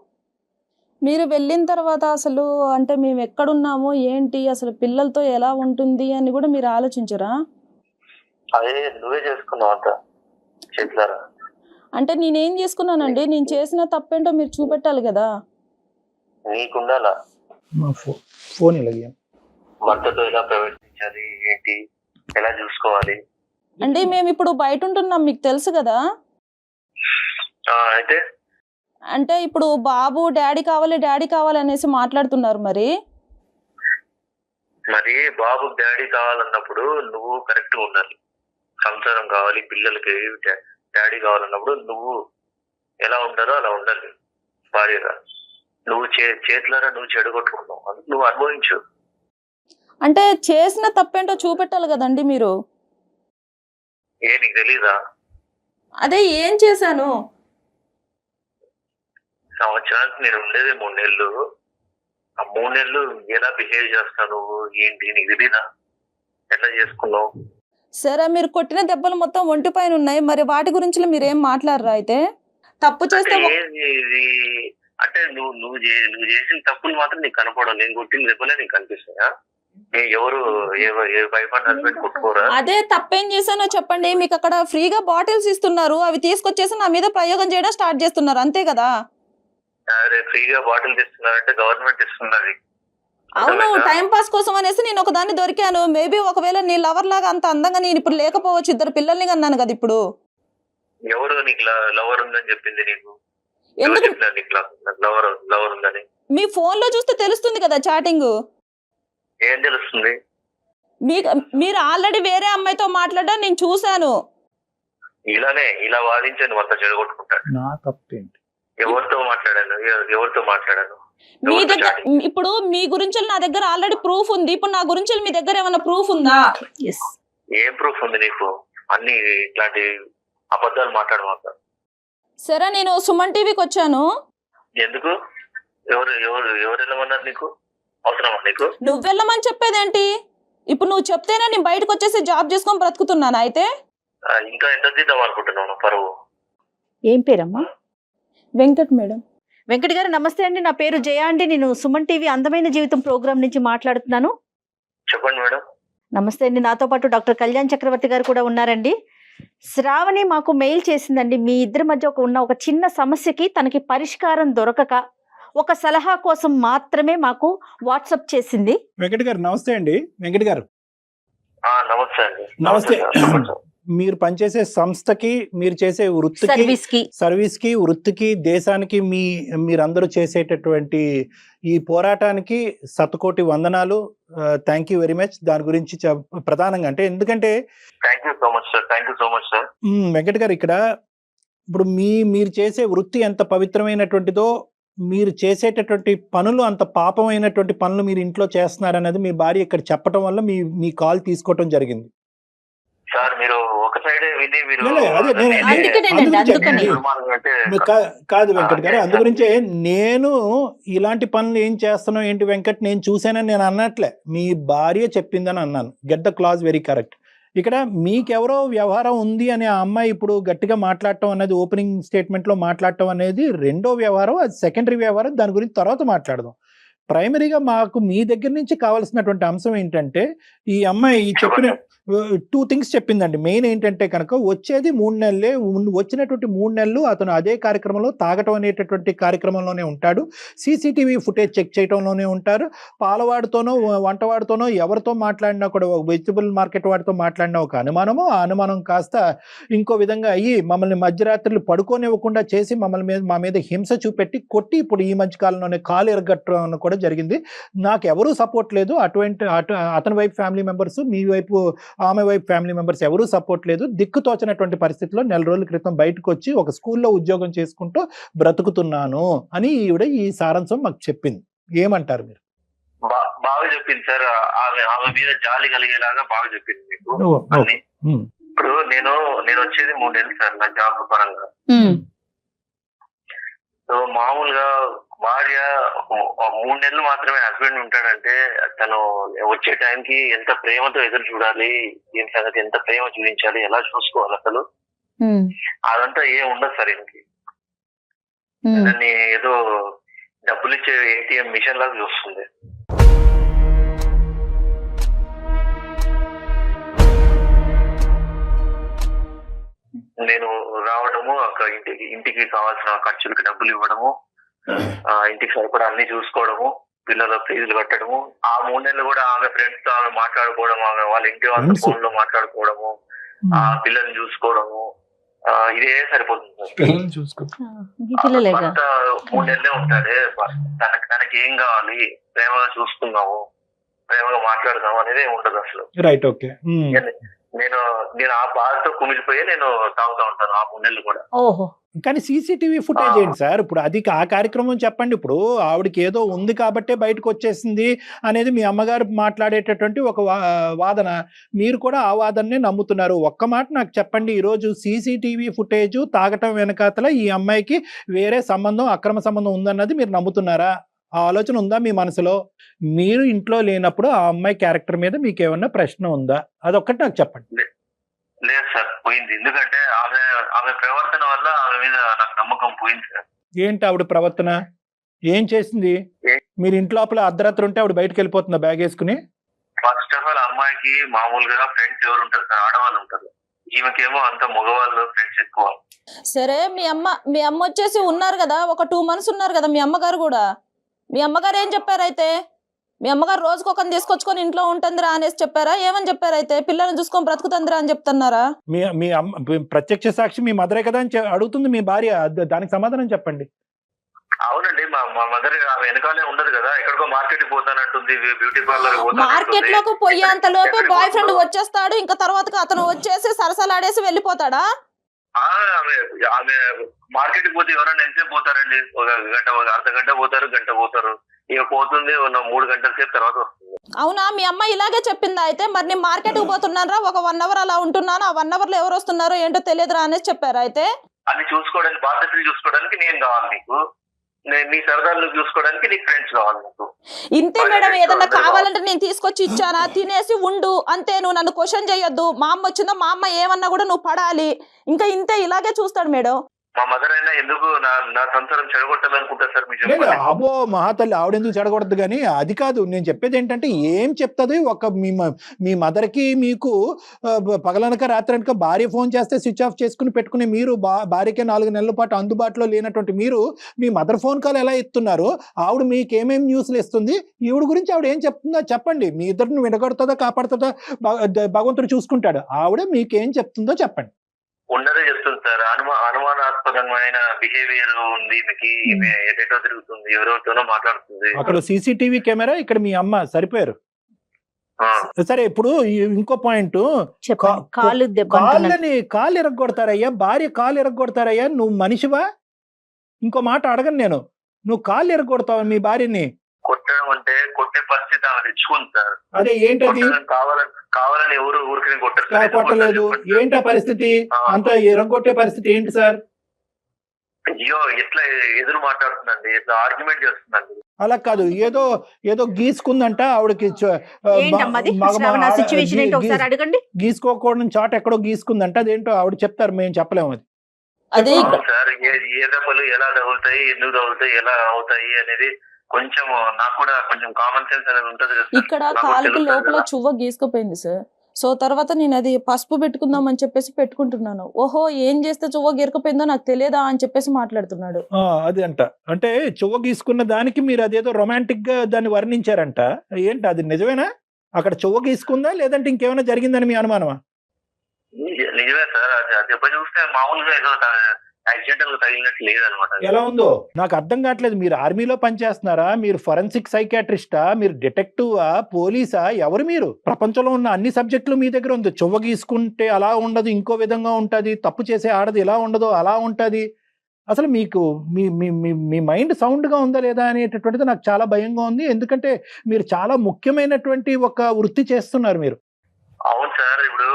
మీరు వెళ్ళిన తర్వాత అసలు అంటే మేము ఎక్కడున్నాము ఏంటి అసలు పిల్లలతో ఎలా ఉంటుంది అని కూడా మీరు ఆలోచించరా? అదే నువ్వే చేసుకున్నావు అంత చేతులారా. అంటే నేనేం చేసుకున్నానండి? నేను చేసిన తప్పేంటో మీరు చూపెట్టాలి కదా. నీకుండాలా మా ఫోన్ ఇలాగే భర్తతో ఎలా ప్రవర్తించాలి, ఏంటి, ఎలా చూసుకోవాలి. అంటే మేము ఇప్పుడు బయట ఉంటున్నాం, మీకు తెలుసు కదా. అయితే అంటే ఇప్పుడు బాబు డాడీ కావాలి అనేసి మాట్లాడుతున్నారు. మరి బాబు డాడీ కావాలన్నప్పుడు నువ్వు కరెక్ట్ గా ఉండాలి. సంసారం కావాలి, పిల్లలకి డాడీ కావాలన్నప్పుడు నువ్వు ఎలా ఉండాలో అలా ఉండాలి భార్యగా. నువ్వు చేతులారా నువ్వు చెడగొట్టుకున్నావు, అందుకు నువ్వు అనుభవించు. అంటే చేసిన తప్పేంటో చూపెట్టాలి కదండి మీరు. నీకు తెలీదా? అదే ఏం చేశాను? సంవత్సరానికి నేను ఉండేది 3 నెలలు. ఆ 3 నెలలు ఎలా బిహేవ్ చేస్తావు నువ్వు, ఏంటి నీకు తెలీదా? ఎట్లా చేసుకున్నావు? సరే, మీరు కొట్టిన దెబ్బలు మొత్తం ఒంటి పైన ఉన్నాయి, మరి వాటి గురించి మీరు ఏం మాట్లాడరా? అయితే తప్పు చేస్తే అంటే నువ్వు చేసిన తప్పులు మాత్రం నీకు కనపడవు. నేను కొట్టిన దెబ్బలే నీకు కనిపిస్తాయా? ఎవరు వైఫ్ అండ్ హస్బెండ్ కొట్టుకోరా? అదే తప్పేం చేశానో చెప్పండి. మీకు అక్కడ ఫ్రీగా బాటిల్స్ ఇస్తున్నారు, అవి తీసుకొచ్చేసి నా మీద ప్రయోగం చేయడం స్టార్ట్ చేస్తున్నారు, అంతే కదా? అరే ఫ్రీగా బాటిల్ ఇస్తున్నారంటే గవర్నమెంట్ ఇస్తున్నది. అవును, టైం పాస్ కోసం అనేసి నేను ఒకదాన్ని దొరికాను. మేబీ ఒకవేళ నీ లవర్ లాగా అంత అందంగా నేను ఇప్పుడు లేకపోవచ్చు, 2 పిల్లల్ని కన్నాను కదా ఇప్పుడు. ఎవరు నీకు లవర్ ఉందని చెప్పింది? నీకు ఎందుకు? లవర్ ఉందని మీ ఫోన్ లో చూస్తే తెలుస్తుంది కదా చాటింగ్. ఏం తెలుస్తుంది? మీరు ఆల్రెడీ వేరే అమ్మాయితో మాట్లాడడం నేను చూశాను. ఇలా వాదించే నువ్వు అంతా చెడగొట్టుకుంటాడు. నా తప్పేంటి? ఎవరితో మాట్లాడాను? మీ దగ్గర ఇప్పుడు మీ గురించి నా దగ్గర ఆల్రెడీ ప్రూఫ్ ఉంది. ఇప్పుడు నా గురించి మీ దగ్గర ఏమైనా ప్రూఫ్ ఉందా? ఏం ప్రూఫ్ ఉంది నీకు? అన్ని ఇట్లాంటి అబద్ధాలు మాట్లాడమాక. సరే, నేను సుమన్ టీవీకి వచ్చాను. ఎందుకు? ఎవరు వెళ్ళమన్నారు? నీకు అవసరమా? నీకు నువ్వు వెళ్ళమని చెప్పేదేంటి? ఇప్పుడు నువ్వు చెప్తేనే నేను బయటకు వచ్చేసి జాబ్ చేసుకొని బ్రతుకుతున్నాను. అయితే ఇంకా ఎంత తీద్దాం అనుకుంటున్నాను పరువు? ఏం పేరమ్మా? వెంకట్ మేడం. వెంకట్ గారు నమస్తే అండి. నా పేరు జయ అండి. నేను సుమన్ టీవీ అందమైన జీవితం ప్రోగ్రామ్ నుంచి మాట్లాడుతున్నాను. చెప్పండి మేడం. నమస్తే అండి. నాతో పాటు డాక్టర్ కళ్యాణ్ చక్రవర్తి గారు కూడా ఉన్నారండి. శ్రావణి మాకు మెయిల్ చేసిందండి. మీ ఇద్దరి మధ్య ఉన్న ఒక చిన్న సమస్యకి తనకి పరిష్కారం దొరకక ఒక సలహా కోసం మాత్రమే మాకు వాట్సాప్ చేసింది. వెంకట్ గారు నమస్తే అండి. వెంకట్ గారు నమస్తే అండి. నమస్తే. మీరు పనిచేసే సంస్థకి, మీరు చేసే సర్వీస్ కి, వృత్తికి, దేశానికి మీరందరూ చేసేటటువంటి ఈ పోరాటానికి శతకోటి వందనాలు. Thank you very much. దాని గురించి ప్రధానంగా అంటే ఎందుకంటే thank you so much sir. Venkat గారు, ఇక్కడ ఇప్పుడు మీరు చేసే వృత్తి ఎంత పవిత్రమైనటువంటిదో, మీరు చేసేటటువంటి పనులు అంత పాపమైనటువంటి పనులు మీరు ఇంట్లో చేస్తున్నారనేది మీ భార్య ఇక్కడ చెప్పడం వల్ల మీ కాల్ తీసుకోవటం జరిగింది. సార్ మీరు ఒక సైడే విని మీరు లే, అదే నేను- అందుకనేనండి, అందుకనే. అనుమానం అంటే కాదు వెంకట్ గారు, అందుగురించే నేను ఇలాంటి పనులు ఏం చేస్తున్నావు ఏంటి వెంకట్ నేను చూశానని నేను అన్నట్లే, మీ భార్య చెప్పిందని అన్నాను. Get the clause very correct. ఇక్కడ మీకెవరో వ్యవహారం ఉంది అని ఆ అమ్మాయి ఇప్పుడు గట్టిగా మాట్లాడటం అనేది, ఓపెనింగ్ స్టేట్మెంట్లో మాట్లాడటం అనేది రెండో వ్యవహారం, అది సెకండరీ వ్యవహారం. దాని గురించి తర్వాత మాట్లాడదాం. ప్రైమరీగా మాకు మీ దగ్గర నుంచి కావాల్సినటువంటి అంశం ఏంటంటే, ఈ అమ్మాయి చెప్పిన 2 థింగ్స్ చెప్పిందండి. మెయిన్ ఏంటంటే కనుక వచ్చేది 3 నెలలే, వచ్చినటువంటి 3 నెలలు అతను అదే కార్యక్రమంలో తాగటం అనేటటువంటి కార్యక్రమంలోనే ఉంటాడు, సీసీటీవీ ఫుటేజ్ చెక్ చేయడంలోనే ఉంటారు, పాలవాడితోనో వంటవాడితోనో ఎవరితో మాట్లాడినా కూడా, వెజిటబుల్ మార్కెట్ వాడితో మాట్లాడినా ఒక అనుమానము, ఆ అనుమానం కాస్త ఇంకో విధంగా అయ్యి మమ్మల్ని మధ్యరాత్రులు పడుకోనివ్వకుండా చేసి మా మీద హింస చూపెట్టి కొట్టి ఇప్పుడు ఈ మధ్య కాలంలోనే కాలు ఎరగట్టడం కూడా జరిగింది. నాకు ఎవరూ సపోర్ట్ లేదు, అతని వైపు ఫ్యామిలీ మెంబర్స్, మీ వైపు ఆమె వైపు ఫ్యామిలీ మెంబర్స్ ఎవరూ సపోర్ట్ లేదు. దిక్కుతోచినటువంటి పరిస్థితిలో 4 రోజుల క్రితం బయటకు వచ్చి ఒక స్కూల్లో ఉద్యోగం చేసుకుంటూ బ్రతుకుతున్నాను అని ఈవిడ ఈ సారాంశం మాకు చెప్పింది. ఏమంటారు మీరు? బాగా చెప్పింది సార్. ఆమె మీద జాలి కలిగేలాగా బాగా చెప్పింది మీకు అన్ని. ఇప్పుడు నేను వచ్చేది 3 నెలలు సార్ నా జాబ్ పరంగా. సో మామూలుగా భార్య 3 నెలలు మాత్రమే హస్బెండ్ ఉంటాడంటే తను వచ్చే టైంకి ఎంత ప్రేమతో ఎదురు చూడాలి, ఏం సంగతి, ఎంత ప్రేమ చూపించాలి, ఎలా చూసుకోవాలి అసలు అదంతా ఏం ఉండదు సార్. ఇంటికి దాన్ని ఏదో డబ్బులు ఇచ్చే ఏటీఎం మిషన్ లాగా చూస్తుంది. నేను రావడము, అక్కడ ఇంటికి కావాల్సిన ఖర్చులకి డబ్బులు ఇవ్వడము, ఇంటికి సరిపడా అన్ని చూసుకోవడము, పిల్లల ఫీజులు కట్టడము, ఆ 3 నెలలు కూడా ఆమె ఫ్రెండ్స్ తో ఆమె మాట్లాడుకోవడం, ఆమె వాళ్ళ ఇంటి వాళ్ళ ఫోన్ లో మాట్లాడుకోవడము, ఆ పిల్లల్ని చూసుకోవడము, ఇదే సరిపోతుంది సార్. 3 నెలలే ఉంటాడే, తనకి ఏం కావాలి, ప్రేమగా చూసుకున్నాము, ప్రేమగా మాట్లాడుతాము అనేది ఉండదు అసలు. Right, okay. నేను ఆ బాధతో కుమిలిపోయి నేను తాగుతా ఉంటాను ఆ 3 నెలలు కూడా. ఓహో, కానీ సీసీటీవీ ఫుటేజ్ ఏంటి సార్? ఇప్పుడు అది ఆ కార్యక్రమం చెప్పండి. ఇప్పుడు ఆవిడకి ఏదో ఉంది కాబట్టే బయటకు వచ్చేసింది అనేది మీ అమ్మగారు మాట్లాడేటటువంటి ఒక వాదన, మీరు కూడా ఆ వాదననే నమ్ముతున్నారు. ఒక్క మాట నాకు చెప్పండి, ఈరోజు సీసీటీవీ ఫుటేజ్ తాగటం వెనకాతల ఈ అమ్మాయికి వేరే సంబంధం, అక్రమ సంబంధం ఉందన్నది మీరు నమ్ముతున్నారా? ఆ ఆలోచన ఉందా మీ మనసులో? మీరు ఇంట్లో లేనప్పుడు ఆ అమ్మాయి క్యారెక్టర్ మీద మీకు ఏమన్నా ప్రశ్న ఉందా? అదొక్కటి నాకు చెప్పండి. లేదు సార్, పోయింది. ఎందుకంటే ఆమె ప్రవర్తన వల్ల ఆమె మీద నాకు నమ్మకం పోయింది సార్. ఏంటి ఆవిడ ప్రవర్తన? ఏం చేసింది? మీరు ఇంట్లోపల అర్ధరాత్రి ఉంటే ఆవిడ బయటకు వెళ్ళిపోతుందా బ్యాగ్ వేసుకుని? ఫస్ట్ ఆఫ్ ఆల్ అమ్మాయికి మామూలుగా ఫ్రెండ్స్ ఎవరు ఉంటారు సార్? ఆడవాళ్ళు ఉంటారు. ఈమెకేమో అంత మగవాళ్ళు ఫ్రెండ్స్ ఎక్కువ. సరే, మీ అమ్మ వచ్చేసి ఉన్నారు కదా, ఒక 2 months ఉన్నారు కదా మీ అమ్మగారు కూడా. మీ అమ్మగారు ఏం చెప్పారైతే? మీ అమ్మగారు రోజుకొకరిని తీసుకొచ్చుకొని ఇంట్లో ఉంటుందిరా అనేసి చెప్పారా? ఏమని చెప్పారైతే? పిల్లల్ని చూసుకొని బ్రతుకుతుందిరా అని చెప్తున్నారా? మీ అమ్మ ప్రత్యక్ష సాక్షి మీ మదరే కదా అని అడుగుతుంది మీ భార్య, దానికి సమాధానం చెప్పండి. అవునండి, మా మదర్ ఆమె వెనకాలే ఉండదు కదా, ఎక్కడికో మార్కెట్ పోతానంటుంది, బ్యూటీ పార్లర్ మార్కెట్ లోకి పోయేంత లోపే బాయ్ ఫ్రెండ్ వచ్చేస్తాడు, ఇంకా తర్వాత అతను వచ్చేసి సరసలాడేసి వెళ్ళిపోతాడా? ఆమె మార్కెట్ పోతే ఎవరైనా ఎంతసేపు పోతారండి? ఒక గంట, ఒక అర్ధ గంట పోతారు, గంట పోతారు, ఇక పోతుంది 3 గంటల సేపు తర్వాత వస్తుంది. అవునా? మీ అమ్మ ఇలాగే చెప్పిందా అయితే? మరి నేను మార్కెట్ కు పోతున్నారా, ఒక 1 hour అలా ఉంటున్నాను, ఆ 1 hour లో ఎవరు వస్తున్నారో ఏంటో తెలియదురా అనేసి చెప్పారా అయితే? అన్ని చూసుకోవడానికి, బాధ్యతలు చూసుకోవడానికి నేను కావాలి నీకు, నీ సరదాలు చూసుకోవడానికి నీకు ఫ్రెండ్స్ కావాలి నీకు. ఇంతే మేడం, ఏదన్నా కావాలంటే నేను తీసుకొచ్చి ఇచ్చానా, తినేసి ఉండు అంతే, నువ్వు నన్ను క్వశ్చన్ చేయొద్దు. మా అమ్మ వచ్చిందా, మా అమ్మ ఏమన్నా కూడా నువ్వు పడాలి, ఇంకా ఇంతే, ఇలాగే చూస్తాడు మేడం. మా మదర్ అయినా ఎందుకు నా సంసారం చెడగొట్టాలనుకుంటారు సార్? మీరు అబ్బో మహాతల్లి, ఆవిడెందుకు చెడగొడద్దు కానీ అది కాదు నేను చెప్పేది. ఏంటంటే ఏం చెప్తుంది ఒక మీ మదర్కి మీకు పగలనక రాత్రనక భార్య ఫోన్ చేస్తే స్విచ్ ఆఫ్ చేసుకుని పెట్టుకుని మీరు భార్యకే 4 నెలల పాటు అందుబాటులో లేనటువంటి మీరు మీ మదర్ ఫోన్ కాల్ ఎలా ఎత్తున్నారు? ఆవిడ మీకు ఏమేమి న్యూస్లు ఇస్తుంది? ఈవిడ గురించి ఆవిడ ఏం చెప్తుందో చెప్పండి. మీ ఇద్దరిని విడగొడుతుందా కాపాడుతుందా భగవంతుడు చూసుకుంటాడు. ఆవిడ మీకేం చెప్తుందో చెప్పండి. ఉన్నదే చెప్తుంది సార్. అనుమానాస్పదమైన బిహేవియర్ ఉంది మీకు, ఏదైతే తిరుగుతుంది, ఎవరెవరితోనో మాట్లాడుతుంది. అక్కడ సీసీటీవీ కెమెరా, ఇక్కడ మీ అమ్మ సరిపోయారు. సరే, ఇప్పుడు ఇంకో పాయింట్, కాళ్ళు ఎరగొడతారయ్యా, భార్య కాళ్ళు ఎరగొడతారయ్యా, నువ్వు మనిషివా? ఇంకో మాట అడగను నేను, నువ్వు కాళ్ళు ఎరగొడతావు మీ భార్యని? కొట్టడం కొడదామంటే కొట్టే పరిస్థితి ఆమె తెచ్చుకుంది సార్. అదే ఏంటది కావాలని ఎవరు ఊరికి కొట్టరు. కొట్టలేదు, ఏంటా పరిస్థితి? అంత ఎరగొట్టే పరిస్థితి ఏంటి సార్? అయ్యో ఎట్లా ఎదురు మాట్లాడుతుందండి, ఎట్లా ఆర్గ్యుమెంట్ చేస్తుందండి. అలా కాదు, ఏదో ఏదో గీసుకుందంట ఆవిడకి ఏంటమ్మది శ్రావణ సిచ్యువేషన్ ఏంటో ఒకసారి అడగండి. గీసుకోకూడని చోట ఎక్కడో గీసుకుందంట, అదేంటో ఆవిడ చెప్తారు, మేము చెప్పలేము అది. అదే సార్ ఏ దెబ్బలు ఎలా తగులుతాయి, ఎందుకు తగులుతాయి, ఎలా అవుతాయి అనేది కొంచెం నాకు కూడా కొంచెం కామన్ సెన్స్ అనేది ఉంటది కదా సార్. ఇక్కడ నాకు కాలుకి తెలుస్తుంది లోపల కదా. చువ్వ గీసుకుపోయింది సార్. సో తర్వాత నేను అది పసుపు పెట్టుకుందాం అని చెప్పేసి పెట్టుకుంటున్నాను. ఓహో ఏం చేస్తే చువ్వ గీరకపోయిందో నాకు తెలియదా అని చెప్పేసి మాట్లాడుతున్నాడు. అది అంట, అంటే చువ్వ గీసుకున్న దానికి మీరు అదేదో రొమాంటిక్ గా దాన్ని వర్ణించారంట. ఏంటి అది నిజమేనా? అక్కడ చువ్వ గీసుకుందా లేదంటే ఇంకేమైనా జరిగిందని మీ అనుమానమా? నిజమే సార్, అది దెబ్బ చూస్తే మామూలుగా ఏదో యాక్సిడెంటల్ గా తగిలినట్టు లేదనమాట. ఎలా ఉందో నాకు అర్థం కావట్లేదు. మీరు ఆర్మీలో పనిచేస్తున్నారా, మీరు ఫోరెన్సిక్ సైకాట్రిస్టా, మీరు డిటెక్టివా, పోలీసా, ఎవరు మీరు? ప్రపంచంలో ఉన్న అన్ని సబ్జెక్టులు మీ దగ్గర ఉంది. చువ్వ గీసుకుంటే అలా ఉండదు, ఇంకో విధంగా ఉంటుంది, తప్పు చేసే ఆడది ఇలా ఉండదు అలా ఉంటుంది. అసలు మీకు మీ మీ మీ మైండ్ సౌండ్గా ఉందా లేదా అనేటటువంటిది నాకు చాలా భయంగా ఉంది. ఎందుకంటే మీరు చాలా ముఖ్యమైనటువంటి ఒక వృత్తి చేస్తున్నారు మీరు. అవును సార్, ఇప్పుడు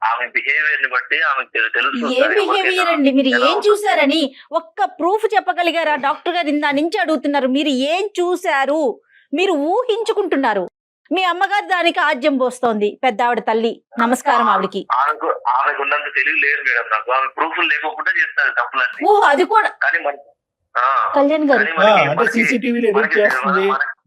ఆమె బిహేవియర్ ని బట్టి ఆమెకు తెలుస్తుంది ఏ సార్ బిహేవియర్ ఎవరికైనా అండి? మీరు ఎలా ఏం ఉంటుంది. చూసారని ఒక్క ప్రూఫ్ చెప్పగలిగారా? డాక్టర్ గారు ఇందా నుంచి అడుగుతున్నారు, మీరు ఏం చూశారు? మీరు ఊహించుకుంటున్నారు. మీ అమ్మగారు దానికి ఆజ్యం పోస్తోంది, పెద్ద ఆవిడ తల్లి, నమస్కారం ఆవిడకి. ఆమెకు ఉన్నంత తెలివి లేదు మేడం నాకు. ఆమె ప్రూఫ్లు లేకుండా చేస్తారు తప్పులన్నీ. ఓ అది కూడా కానీ మరి కళ్యాణ్ గారు అంటే సీసీటీవీలు ఎడిట్ చేస్తుంది,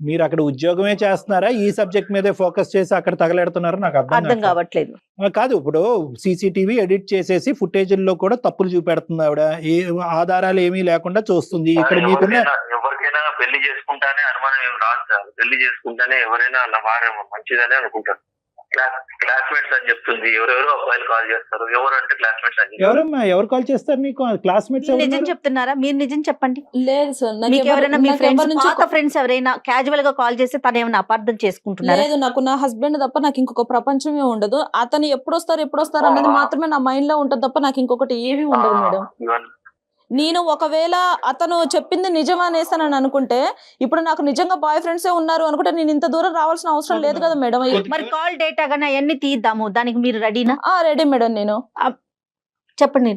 మీరు అక్కడ ఉద్యోగమే చేస్తున్నారా, ఈ సబ్జెక్ట్ మీదే ఫోకస్ చేసి అక్కడ తగలెడుతున్నారా? నాకు అర్థం అర్థం కావట్లేదు. కాదు. ఇప్పుడు సీసీటీవీ ఎడిట్ చేసేసి ఫుటేజ్ల్లో కూడా తప్పులు చూపెడుతుంది ఆవిడ, ఏ ఆధారాలు ఏమీ లేకుండా చూస్తుంది. ఇక్కడ మీకున్న ఎవరికైనా పెళ్లి చేసుకుంటానే అనుమానం ఏం రాదు సార్. పెళ్లి చేసుకుంటానే ఎవరైనా నా భార్య మంచిదనే అనుకుంటారు. క్లాస్మేట్స్ అని చెప్తుంది, ఎవరెవరో అబ్బాయిలు కాల్ చేస్తారు. ఎవరు అంటే క్లాస్మేట్స్ అని. ఎవరమ్మా, ఎవరు కాల్ చేస్తారు నీకు? క్లాస్మేట్స్ మీరు నిజం చెప్తున్నారా? మీరు నిజం చెప్పండి. లేదు సార్, మీకు ఎవరైనా మీ ఫ్రెండ్స్, పాత ఫ్రెండ్స్ ఎవరైనా క్యాజువల్ గా కాల్ చేస్తే తను ఏమైనా అపార్థం చేసుకుంటున్నారా? లేదు, నాకు నా హస్బెండ్ తప్ప నాకు ఇంకొక ప్రపంచమే ఉండదు. అతను ఎప్పుడు వస్తారు అన్నది మాత్రమే నా మైండ్ లో ఉంటది తప్ప నాకు ఇంకొకటి ఏమీ ఉండదు మేడం. నేను ఒకవేళ అతను చెప్పింది నిజం అనేసానని అనుకుంటే, ఇప్పుడు నాకు నిజంగా బాయ్ ఫ్రెండ్సే ఉన్నారు అనుకుంటే నేను ఇంత దూరం రావాల్సిన అవసరం లేదు కదా మేడం. మరి కాల్ డేటా గానీ అవన్నీ తీద్దాము, దానికి మీరు రెడీనా? Ready madam. నేను చెప్పండి.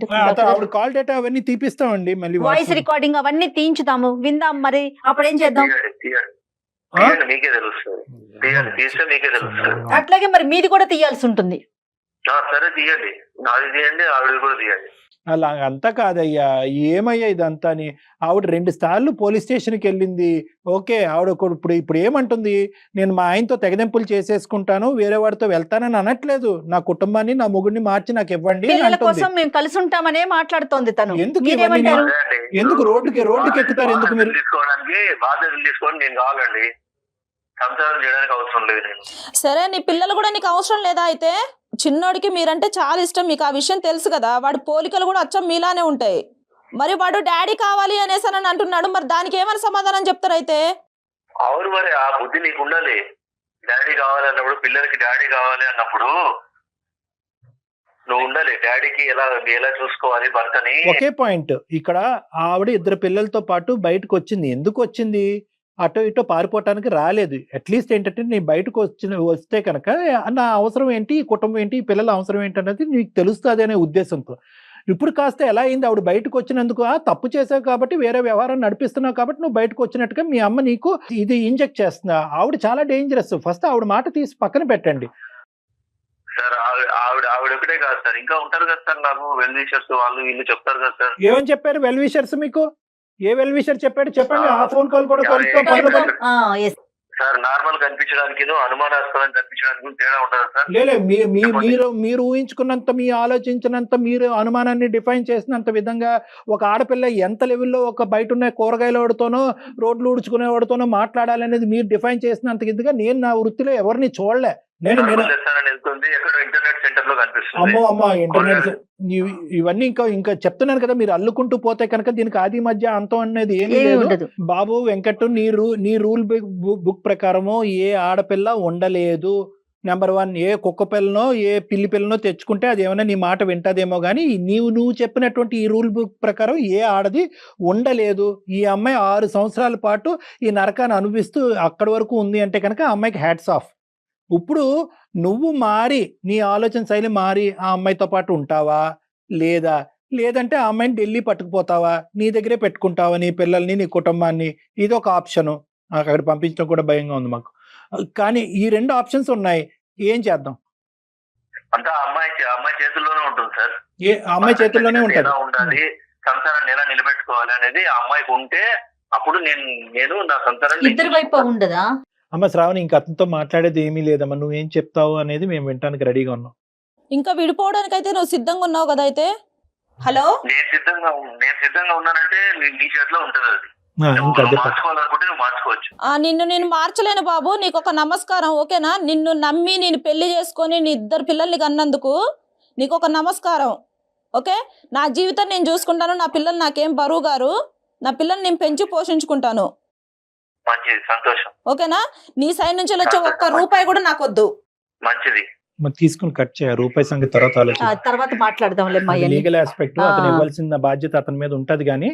ఆవిడ కాల్ డేటా అవన్నీ తీపిస్తామండి, మళ్ళీ వాయిస్ రికార్డింగ్ అవన్నీ తీయించుదాము, విందాం. మరి అప్పుడేం చేద్దాం? మీకే తెలుస్తుంది, తీస్తే మీకే తెలుస్తుంది. అట్లాగే మరి మీది కూడా తీయాల్సి ఉంటుంది. సరే తీయండి, నాది తీయండి, ఆవిడ కూడా తీయండి. అలా అంతా కాదయ్యా, ఏమయ్యా ఇదంతాని? ఆవిడ 2 సార్లు పోలీస్ స్టేషన్కి వెళ్ళింది. ఓకే, ఆవిడ ఇప్పుడు ఏమంటుంది? నేను మా ఆయనతో తెగదెంపులు చేసేసుకుంటాను, వేరే వాడితో వెళ్తానని అనట్లేదు. నా కుటుంబాన్ని, నా మొగుడిని మార్చి నాకు ఇవ్వండి అని పిల్లల అంటుంది. కోసం మేము కలిసి ఉంటామనే మాట్లాడుతోంది తను. ఎందుకు మీరేమంటారు? ఎందుకు రోడ్డుకి ఎక్కుతారు? ఎందుకు మీరు? తీసుకోవడానికి బాధ్యతలు తీసుకోవడం నేను కావాలండి, సంసారం చేయడానికి అవసరం లేదు నేను. సరే, నీ పిల్లలు కూడా నీకు అవసరం లేదా? అయితే చిన్నోడికి మీరంటే చాలా ఇష్టం, మీకు ఆ విషయం తెలుసు కదా. వాడి పోలికలు కూడా అచ్చం మీలానే ఉంటాయి. మరి వాడు డాడీ కావాలి అనేసానని అంటున్నాడు, మరి దానికి ఏమైనా సమాధానం చెప్తారు? అయితే అవును, మరి ఆ బుద్ధి నీకు ఉండాలి. డాడీ కావాలన్నప్పుడు, పిల్లలకి డాడీ కావాలి అన్నప్పుడు నువ్వు ఉండాలి. డాడీకి ఎలా చూసుకోవాలి భర్తని. ఒకే పాయింట్. ఇక్కడ ఆవిడ 2 పిల్లలతో పాటు బయటకు వచ్చింది. ఎందుకు వచ్చింది? అటో ఇటో పారిపోవటానికి రాలేదు. అట్లీస్ట్ ఏంటంటే నేను బయటకు వస్తే కనుక నా అవసరం ఏంటి, ఈ కుటుంబం ఏంటి, ఈ పిల్లల అవసరం ఏంటి అనేది నీకు తెలుస్తుంది అనే ఉద్దేశంతో. ఇప్పుడు కాస్త ఎలా అయింది? ఆవిడ బయటకు వచ్చినందుకు తప్పు చేసావు కాబట్టి, వేరే వ్యవహారం నడిపిస్తున్నావు కాబట్టి నువ్వు బయటకు వచ్చినట్టుగా మీ అమ్మ నీకు ఇది ఇంజెక్ట్ చేస్తున్నా. ఆవిడ చాలా డేంజరస్. ఫస్ట్ ఆవిడ మాట తీసి పక్కన పెట్టండి సార్. ఆవిడ ఒకటే కాదు సార్, ఇంకా ఉంటారు కదా సార్ నాకు వెల్ విషర్స్, వాళ్ళు వీళ్ళు చెప్తారు కదా సార్. ఏమని చెప్పారు వెల్ విషర్స్ మీకు? ఏ వెల్ విషర్ చెప్పాడు చెప్పండి. ఆ ఫోన్ కాల్ కూడా సార్ నార్మల్ కనిపించడానికి, అనుమానాస్పదం కనిపించడానికి తేడా ఉంటుందా సార్? లేదు, మీరు ఊహించుకున్నంత, మీ ఆలోచించినంత, మీరు అనుమానాన్ని డిఫైన్ చేసినంత విధంగా ఒక ఆడపిల్ల ఎంత లెవెల్లో ఒక బయట ఉన్న కూరగాయలవాడితోనో, రోడ్లు ఊడ్చుకునేవాడితోనో మాట్లాడాలనేది మీరు డిఫైన్ చేసినంత ఇదిగా నేను నా వృత్తిలో ఎవరిని చూడలే. ఇంటర్నెట్ సెంటర్ లో కనిపిస్తుంది. అమ్మో ఇంటర్నెట్ ఇవన్నీ ఇంకా చెప్తున్నాను కదా, మీరు అల్లుకుంటూ పోతే కనుక దీనికి ఆది మధ్య అంతం అనేది ఏమీ లేదు. బాబు వెంకట్, నీ రూల్ బుక్ ప్రకారము ఏ ఆడపిల్ల ఉండలేదు. నెంబర్ 1 ఏ కుక్క పిల్లనో ఏ పిల్లి పిల్లనో తెచ్చుకుంటే అది ఏమైనా నీ మాట వింటదేమో కానీ నువ్వు చెప్పినటువంటి ఈ రూల్ బుక్ ప్రకారం ఏ ఆడది ఉండలేదు. ఈ అమ్మాయి 6 సంవత్సరాల పాటు ఈ నరకాన్ని అనుభవిస్తూ అక్కడి వరకు ఉంది అంటే కనుక ఆ అమ్మాయికి హ్యాట్స్ ఆఫ్. ఇప్పుడు నువ్వు మారి నీ ఆలోచన శైలి మారి ఆ అమ్మాయితో పాటు ఉంటావా లేదంటే ఆ అమ్మాయిని ఢిల్లీ పట్టుకుపోతావా, నీ దగ్గరే పెట్టుకుంటావా నీ పిల్లల్ని నీ కుటుంబాన్ని? ఇది ఒక ఆప్షను. అక్కడ పంపించడం కూడా భయంగా ఉంది మాకు. కానీ ఈ 2 ఆప్షన్స్ ఉన్నాయి, ఏం చేద్దాం? అంతా అమ్మాయి చేతుల్లోనే ఉంటుంది సార్. అమ్మాయి చేతుల్లోనే ఉంటుంది. ఎలా ఉండాలి, సంసారాన్ని ఎలా నిలబెట్టుకోవాలి అనేది ఆ అమ్మాయికి ఉంటే అప్పుడు నేను నా సంసారాన్ని ఇద్దరి వైపు ఉండదా? అమ్మ శ్రావణి, ఇంక అతనితో మాట్లాడేది ఏమీ లేదమ్మా, నువ్వేం చెప్తావు అనేది మేము వినడానికి రెడీగా ఉన్నాం. ఇంకా విడిపోవడానికి అయితే నువ్వు సిద్ధంగా ఉన్నావు కదా? అయితే హలో, నేను సిద్ధంగా ఉన్నానంటే నీ చేతిలో ఉంటుంది అది. ఇంకా అదే మార్చుకోవాలనుకుంటే నువ్వు మార్చుకోవచ్చు. నిన్ను మార్చలేను బాబు. నీకు ఒక నమస్కారం, ఓకేనా? నిన్ను నమ్మి నేను పెళ్లి చేసుకొని నీ 2 పిల్లల్ని కన్నందుకు నీకు ఒక నమస్కారం, ఓకే? నా జీవితం నేను చూసుకుంటాను. నా పిల్లలు నాకేం బరువు గారు. నా పిల్లల్ని నేను పెంచి పోషించుకుంటాను. మంచిది, సంతోషం. ఓకేనా? నీ సైడ్ నుంచి వచ్చే ఒక్క రూపాయి కూడా నాకు వద్దు. మంచిది. మరి తీసుకుని కట్ చేయ రూపాయి సంగతి తర్వాత ఆలోచన. తర్వాత మాట్లాడదాంలేమ్మా. లీగల్ ఆస్పెక్ట్ అతను ఇవ్వాల్సిన బాధ్యత అతని మీద ఉంటది. కానీ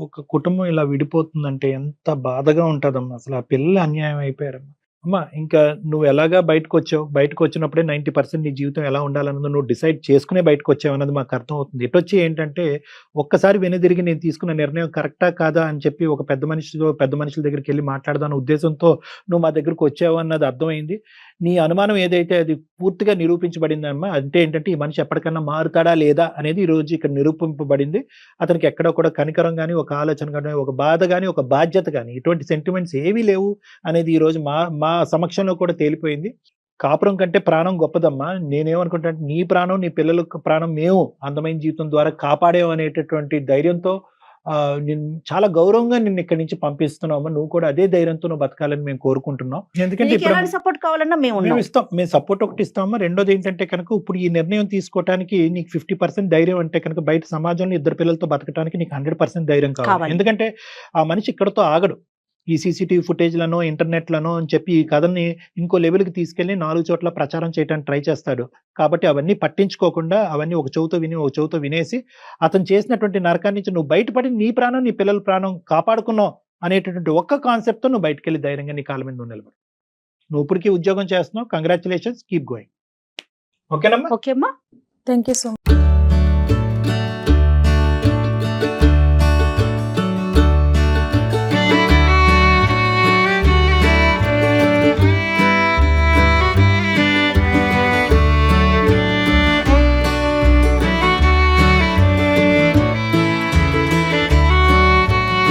ఒక కుటుంబం ఇలా విడిపోతుందంటే ఎంత బాధగా ఉంటదమ్మా. అసలు ఆ పిల్లలు అన్యాయం అయిపోయారమ్మా. అమ్మా, ఇంకా నువ్వు ఎలాగా బయటకు వచ్చినప్పుడే 90% నీ జీవితం ఎలా ఉండాలన్నది నువ్వు డిసైడ్ చేసుకునే బయటకు వచ్చావు అన్నది మాకు అర్థం అవుతుంది. ఎటొచ్చి ఏంటంటే ఒక్కసారి వెనుదిరిగి నేను తీసుకున్న నిర్ణయం కరెక్టా కాదా అని చెప్పి ఒక పెద్ద మనుషుల దగ్గరికి వెళ్ళి మాట్లాడదాని ఉద్దేశంతో నువ్వు మా దగ్గరకు వచ్చావు అన్నది అర్థమైంది. నీ అనుమానం ఏదైతే అది పూర్తిగా నిరూపించబడిందమ్మా. అంటే ఏంటంటే ఈ మనిషి ఎప్పటికన్నా మారుతాడా లేదా అనేది ఈ రోజు ఇక్కడ నిరూపింపబడింది. అతనికి ఎక్కడ కూడా కనికరం కానీ, ఒక ఆలోచన కానీ, ఒక బాధ కానీ, ఒక బాధ్యత కానీ, ఇటువంటి సెంటిమెంట్స్ ఏవీ లేవు అనేది ఈ రోజు మా సమక్షంలో కూడా తేలిపోయింది. కాపురం కంటే ప్రాణం గొప్పదమ్మా. నేనేమనుకుంటా అంటే నీ ప్రాణం, నీ పిల్లల ప్రాణం మేము అందమైన జీవితం ద్వారా కాపాడేం అనేటటువంటి ధైర్యంతో నేను చాలా గౌరవంగా నిన్ను ఇక్కడి నుంచి పంపిస్తున్నాము. నువ్వు కూడా అదే ధైర్యంతో నువ్వు బతకాలని మేము కోరుకుంటున్నాం. ఎందుకంటే ఇప్పుడు సపోర్ట్ కావాలన్నా మేము ఇస్తాం, మేము సపోర్ట్ ఒకటి ఇస్తామా. రెండోది ఏంటంటే కనుక ఇప్పుడు ఈ నిర్ణయం తీసుకోవడానికి నీకు 50% ధైర్యం అంటే కనుక బయట సమాజంలో 2 పిల్లలతో బతకడానికి నీకు 100% ధైర్యం కావాలి. ఎందుకంటే ఆ మనిషి ఇక్కడతో ఆగడు. ఈ సీసీటీవీ ఫుటేజ్లను, ఇంటర్నెట్లను అని చెప్పి ఈ కథని ఇంకో లెవెల్కి తీసుకెళ్లి 4 చోట్ల ప్రచారం చేయడానికి ట్రై చేస్తాడు. కాబట్టి అవన్నీ పట్టించుకోకుండా అవన్నీ ఒక చెవుతో వినేసి అతను చేసినటువంటి నరకాన్ని నుంచి నువ్వు బయటపడి నీ ప్రాణం, నీ పిల్లల ప్రాణం కాపాడుకున్నావు అనేటటువంటి ఒక్క కాన్సెప్ట్తో నువ్వు బయటకు వెళ్ళి ధైర్యంగా నీ కాళ్ళ మీద నువ్వు నిలబడు. నువ్వు ఇప్పటికీ ఉద్యోగం చేస్తున్నావు. Congratulations, keep going. ఓకేనమ్మా? ఓకేమ్మా. Thank you so much.